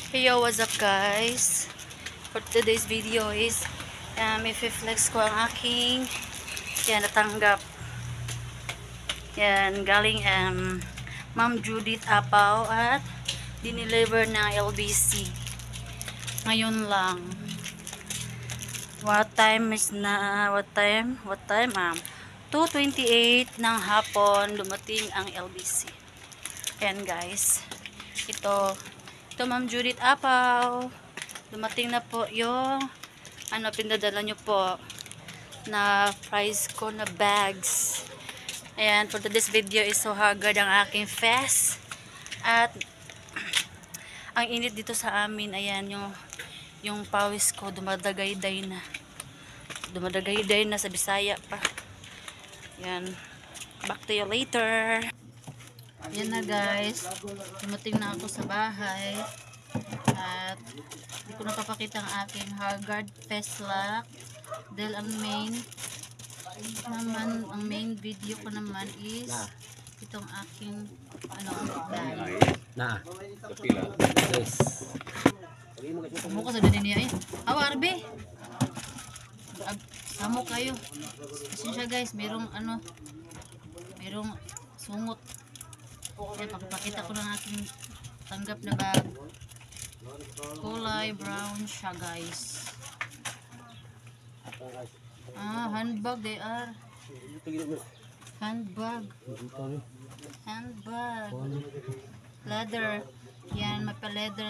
Hey yo, what's up guys? For today's video is i-flex ko ang aking natanggap. Yan, galing Ma'am Judith Apaw at dineliver ng LBC. Ngayon lang. What time? 2:28 ng hapon dumating ang LBC. Ayan guys. Ito Ma'am Judith Apaw. Dumating na po yung pinadala nyo po na prize ko na bags. Ayan, for today's video is so haggard ang aking face. At ang init dito sa amin, ayan, yung pawis ko dumadagayday na. Dumadagayday na sa Bisaya pa. Ayan. Back to you later. Yan na guys, dumating na ako sa bahay at hindi ko napapakita ang aking haggard face lock dahil ang main video ko naman is itong aking bag na yes. Mo ko sa din niya Arbe samo kayo kasi siya guys, merong sungot. Yan, pakipakita ko ng aking tanggap na bag. Kulay brown siya guys. Handbag they are. Handbag. Leather. Yan,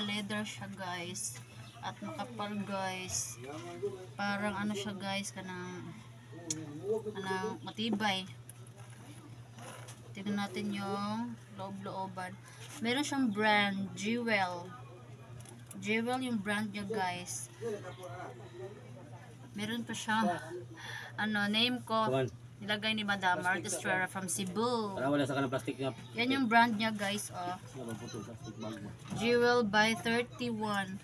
leather siya guys. At makapal guys. Parang siya guys, kanang matibay. Tignan natin yung loob-looban. Meron siyang brand, Jewel yung brand niya guys. Meron pa siyang name ko nilagay ni Madam Estrella from Cebu. Yan yung brand niya guys. Jewel by 31.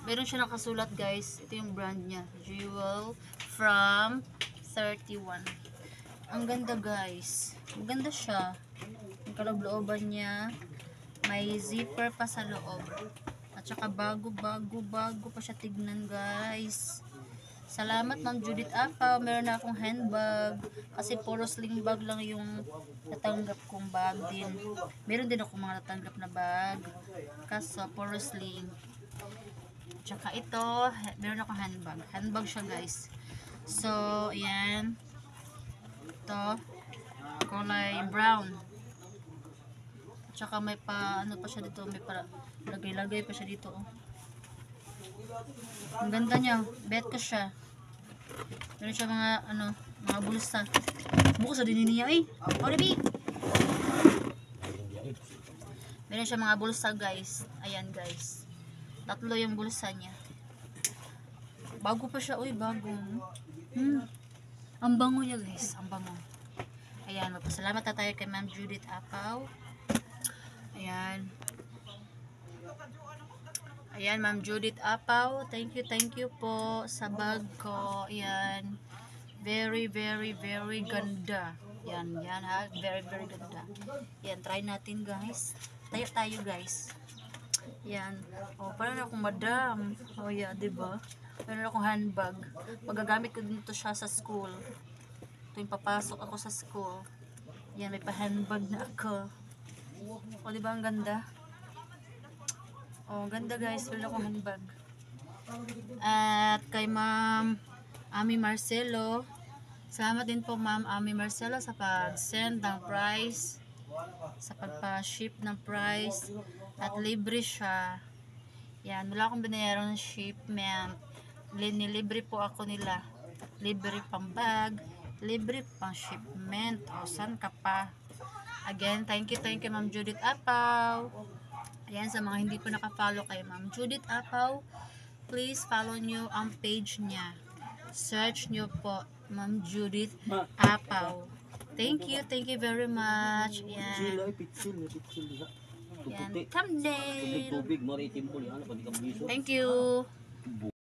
Meron siya nakasulat guys. Ito yung brand niya, Jewel from 31. Ang ganda guys. Maganda siya. Yung kaloob-looban niya. May zipper pa sa loob. At saka bago pa siya tignan guys. Salamat Ma'am Judith Apaw. Meron na akong handbag. Kasi puro sling bag lang yung natanggap kong bag din. Meron din ako mga natanggap na bag. Kaso puro sling. At saka ito, meron akong handbag. Handbag siya guys. So, ayan. Ito, kulay brown. At saka may pa siya dito, may pa lagay pa siya dito. Ang ganda niya, bet ko siya. Meron siya mga bulsa. Buko sa din niya Oribi. Meron siya mga bulsa guys. Ayan guys. 3 yung bulsa niya. Bago pa siya, bago. Ang bango niya guys, ang bango. Ayan, magpasalamat na tayo kay Ma'am Judith Apaw. Ayan. Ayan, Ma'am Judith Apaw. Thank you po sa bag ko. Ayan. Very ganda. Yan ha. Very ganda. Ayan, try natin guys. Tayo guys. Ayan. Parang akong madam. Yeah, diba? Meron akong handbag. Magagamit ko dito siya sa school. Ito yung papasok ako sa school. Yan, may pa-handbag na ako. Diba ang ganda? Ganda guys. Meron akong handbag. At kay Ma'am Ami Marcelo. Salamat din po Ma'am Ami Marcelo sa pag-send ng price. Sa pagpa-ship ng price. At libre siya. Yan, wala akong binayarang shipment. Nilibre po ako nila. Libre pang bag, libre pang shipment. Saan ka pa? Again, thank you Ma'am Judith Apaw. Ayan, sa mga hindi pa nakafollow kay Ma'am Judith Apaw, please follow nyo ang page niya. Search nyo po Ma'am Judith Apaw. Thank you very much. Ayan. Thumbnail. Thank you.